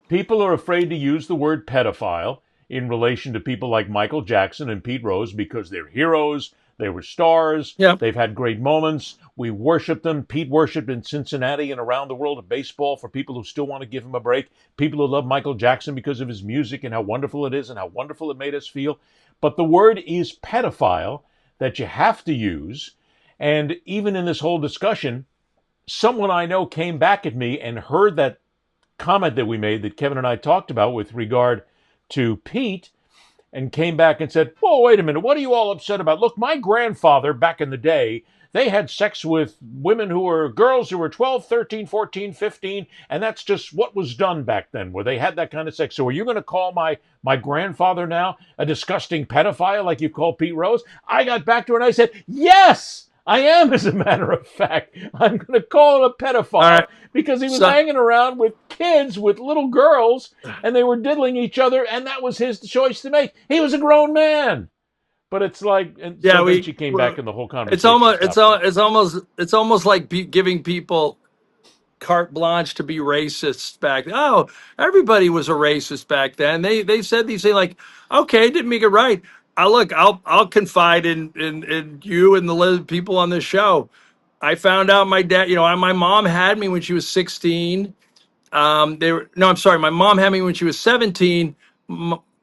People are afraid to use the word pedophile in relation to people like Michael Jackson and Pete Rose because they're heroes, they were stars, Yeah. they've had great moments. We worship them. Pete worshipped in Cincinnati and around the world of baseball for people who still want to give him a break. People who love Michael Jackson because of his music and how wonderful it is and how wonderful it made us feel. But the word is pedophile that you have to use. And even in this whole discussion, someone I know came back at me and heard that comment that we made that Kevin and I talked about with regard to Pete and came back and said, whoa, wait a minute, what are you all upset about? Look, my grandfather back in the day, they had sex with women who were girls who were 12, 13, 14, 15, and that's just what was done back then, where they had that kind of sex. So are you going to call my grandfather now a disgusting pedophile like you call Pete Rose? I got back to her and I said, yes! I am, as a matter of fact. I'm going to call him a All pedophile right. because he was So hanging around with kids, with little girls, and they were diddling each other, and that was his choice to make. He was a grown man. But it's like, and yeah, so then she came back and the whole it's conversation almost stopped there. it's almost like giving people carte blanche to be racist back. Oh, everybody was a racist back then. They said these things like, okay, didn't make it right. I'll confide in you and the people on this show. I found out my dad, my mom had me when she was 16. They were no, I'm sorry. My mom had me when she was 17.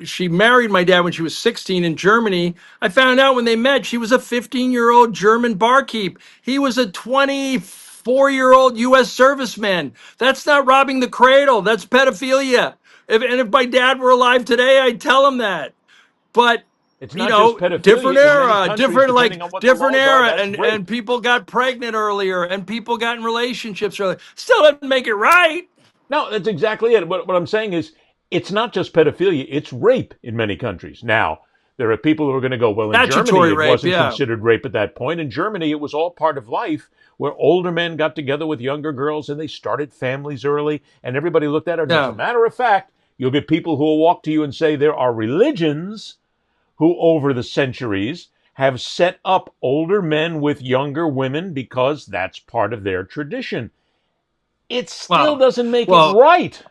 She married my dad when she was 16 in Germany. I found out when they met, she was a 15-year-old German barkeep. He was a 24-year-old U.S. serviceman. That's not robbing the cradle. That's pedophilia. If my dad were alive today, I'd tell him that. But It's not just different pedophilia in many era, countries, depending on what the different laws are. era, That's and rape. people got pregnant earlier, and people got in relationships earlier. Still doesn't make it right. No, that's exactly it. What I'm saying is, it's not just pedophilia, it's rape in many countries. Now, there are people who are going to go, well, in Germany, Statutory it rape, wasn't yeah. considered rape at that point. In Germany, it was all part of life where older men got together with younger girls and they started families early and everybody looked at it. And as a Yeah. matter of fact, you'll get people who will walk to you and say there are religions who, over the centuries, have set up older men with younger women because that's part of their tradition. It still Wow. doesn't make it Well, right.